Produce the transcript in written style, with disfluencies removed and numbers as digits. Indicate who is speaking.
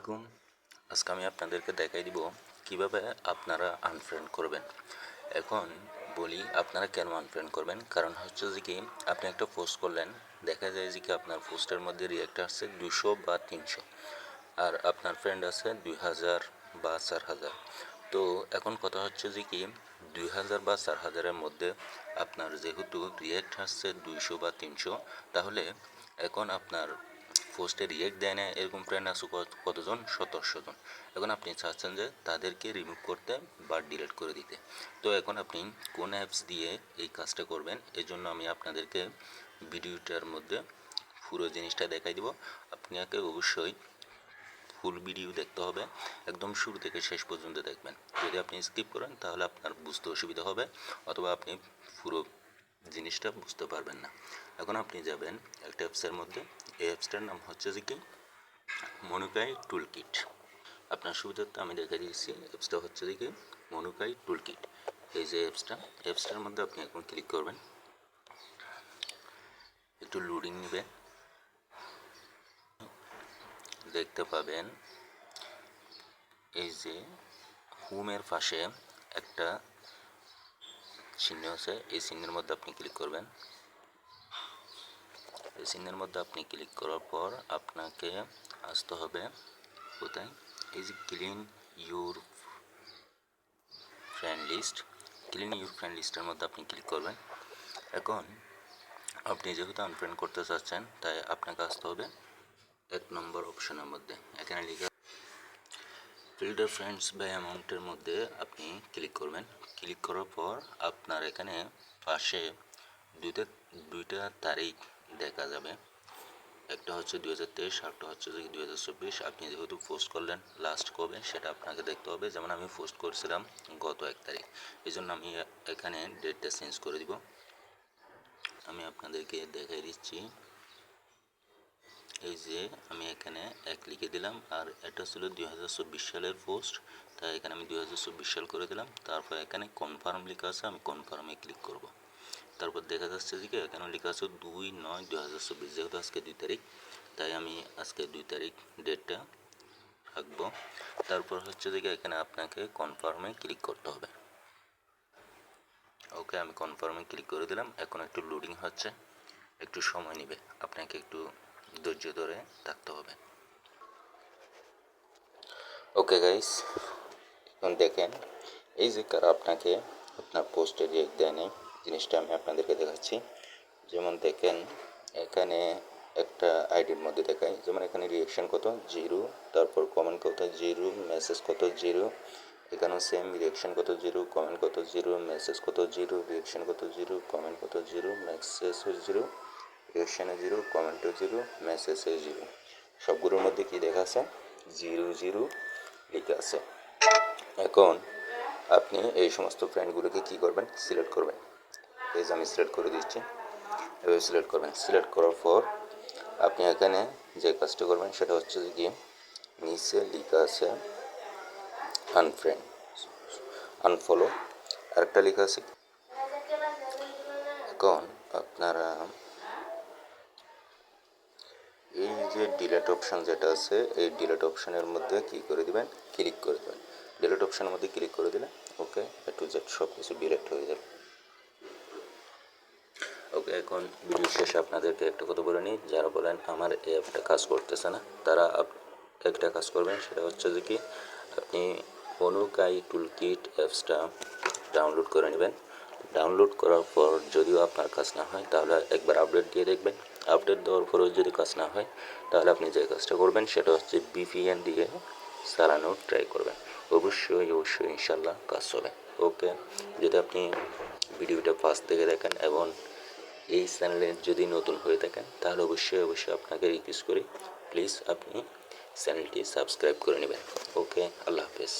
Speaker 1: আলাইকুম। আজকে আমি আপনাদেরকে দেখাই দিব কিভাবে আপনারা আনফ্রেন্ড করবেন। এখন বলি আপনারা কেন আনফ্রেন্ড করবেন। কারণ হচ্ছে যে কি আপনি একটা পোস্ট করলেন, দেখা যায় যে কি আপনার পোস্টের মধ্যে রিঅ্যাক্ট আসছে 200 বা 300, আর আপনার ফ্রেন্ড আছে 2000 বা 4000। তো এখন কথা হচ্ছে যে কি 2000 বা 4000-এর মধ্যে আপনার যেহেতু রিঅ্যাক্ট আসছে 200 বা 300, তাহলে এখন আপনার পোস্টে রিঅ্যাক্ট দেয় না এরকম ফ্রেন্ড আছে কতজন? 1700 জন। এখন আপনি চাচ্ছেন যে তাদেরকে রিমুভ করতে বা ডিলিট করে দিতে। তো এখন আপনি কোন অ্যাপস দিয়ে এই কাজটা করবেন, এজন্য আমি আপনাদেরকে ভিডিওটার মধ্যে পুরো জিনিসটা দেখাই দিব। আপনাকে অবশ্যই ফুল ভিডিও দেখতে হবে, একদম শুরু থেকে শেষ পর্যন্ত দেখবেন। যদি আপনি স্কিপ করেন তাহলে আপনার বুঝতে অসুবিধা হবে, অথবা আপনি পুরো জিনিসটা বুঝতে পারবেন না। এখন আপনি যাবেন একটা অ্যাপসের মধ্যে। এই অ্যাপসটার নাম হচ্ছে যে কি মনুকাই টুলকিট। আপনার সুবিধার্থে আমি দেখা দিয়েছি অ্যাপসটা হচ্ছে যে কি মনুকাই টুলকিট। এই যে অ্যাপসটার মধ্যে আপনি এখন ক্লিক করবেন। একটু লোডিং নেবে, দেখতে পাবেন এই যে হোমের পাশে একটা চিহ্ন আছে, এই চিহ্নের মধ্যে আপনি ক্লিক করবেন। এই চিহ্নের মধ্যে আপনি ক্লিক করার পর আপনাকে আসতে হবে কোথায়, এই যে clean your friend list. Clean your friend লিস্টের মধ্যে আপনি ক্লিক করবেন। এখন আপনি যেহেতু আনফ্রেন্ড করতে চাচ্ছেন, তাই আপনাকে আসতে হবে 1 নম্বর অপশনের মধ্যে। এখানে লিখে ফিল্টার ফ্রেন্ডস বাই অ্যামাউন্টের মধ্যে আপনি ক্লিক করবেন। ক্লিক করার পর আপনার এখানে পাশে দুইটা তারিখ দেখা যাবে, একটা হচ্ছে 2023, আরেকটা হচ্ছে 2024। আপনি যেহেতু পোস্ট করলেন লাস্ট কবে সেটা আপনাকে দেখতে হবে। যেমন আমি পোস্ট করছিলাম গত 1 তারিখ, এই জন্য আমি এখানে ডেটটা চেঞ্জ করে দিব। আমি আপনাদেরকে দেখাই দিচ্ছি। এই যে আমি এখানে 1 লিখে দিলাম, আর এটা ছিল 2024 সালের পোস্ট, তাই এখানে আমি 2024 সাল করে দিলাম। তারপর এখানে কনফার্ম লেখা আছে, আমি কনফার্মে ক্লিক করব। তারপর দেখা যাচ্ছে যে এখানে লেখা আছে 2/9/2024। যেহেতু আজকে 2 তারিখ, তাই আমি আজকে 2 তারিখ ডেটটা রাখবো। তারপর হচ্ছে যে এখানে আপনাকে কনফার্মে ক্লিক করতে হবে। ওকে, আমি কনফার্মে ক্লিক করে দিলাম। এখন একটু লোডিং হচ্ছে, একটু সময় নেবে, আপনাকে একটু ধৈর্য ধরে থাকতে হবে। ওকে গাইস, এখন দেখেন এই যে কারা আপনাকে আপনার পোস্টে রিঅ্যাক্ট দেয় নাই, জিনিসটা আমি আপনাদেরকে দেখাচ্ছি। যেমন দেখেন এখানে একটা আইডির মধ্যে দেখায়, যেমন এখানে রিঅ্যাকশন কত 0, তারপর কমেন্ট কত 0, মেসেজ কত 0, এখানেও সেম রিঅ্যাকশন কত 0, কমেন্ট কত 0, মেসেজ কত 0, রিঅ্যাকশন কত 0, কমেন্ট কত 0, মেসেজ 0, রিঅ্যাকশনে 0, কমেন্টও 0, মেসেজে 0। সবগুলোর মধ্যে কি দেখা আছে? 0 0 লেখা আছে। এখন আপনি এই সমস্ত ফ্রেন্ডগুলোকে কি করবেন? সিলেক্ট করবেন। এই যে আমি সিলেক্ট করে দিচ্ছি, এভাবে সিলেক্ট করবেন। সিলেক্ট করার পর আপনি এখানে যে কাজটা করবেন সেটা হচ্ছে যে কি নিচে লেখা আছে আনফ্রেন্ড, আনফলো, আরেকটা লেখা আছে। এখন আপনারা এই যে ডিলেট অপশান যেটা আছে, এই ডিলেট অপশানের মধ্যে কি করে দিবেন? ক্লিক করে দেবেন। ডিলেট অপশানের মধ্যে ক্লিক করে দিলে ওকে এ টু জেড সব কিছু ডিলেট হয়ে যাবে। ওকে, এখন ভিডিও শেষে আপনাদেরকে একটা কথা বলে নিই, যারা বলেন আমার এই অ্যাপটা কাজ করতেছে না, তারা একটা কাজ করবেন। সেটা হচ্ছে যে কি আপনি মনুকাই টুলকিট অ্যাপসটা ডাউনলোড করে নেবেন। ডাউনলোড করার পর যদিও আপনার কাজ না হয়, তাহলে একবার আপডেট দিয়ে দেখবেন। আপডেট দেওয়ার পরেও যদি কাজ না হয়, তাহলে আপনি যে কাজটা করবেন সেটা হচ্ছে VPN দিয়ে চালানোর ট্রাই করবেন। অবশ্যই ইনশাল্লাহ কাজ হবে। ওকে, যদি আপনি ভিডিওটা ফার্স্ট থেকে দেখেন এবং এই চ্যানেলে যদি নতুন হয়ে থাকেন, তাহলে অবশ্যই আপনাকে রিকোয়েস্ট করি প্লিজ আপনি চ্যানেলটি সাবস্ক্রাইব করে নেবেন। ওকে, আল্লাহ হাফেজ।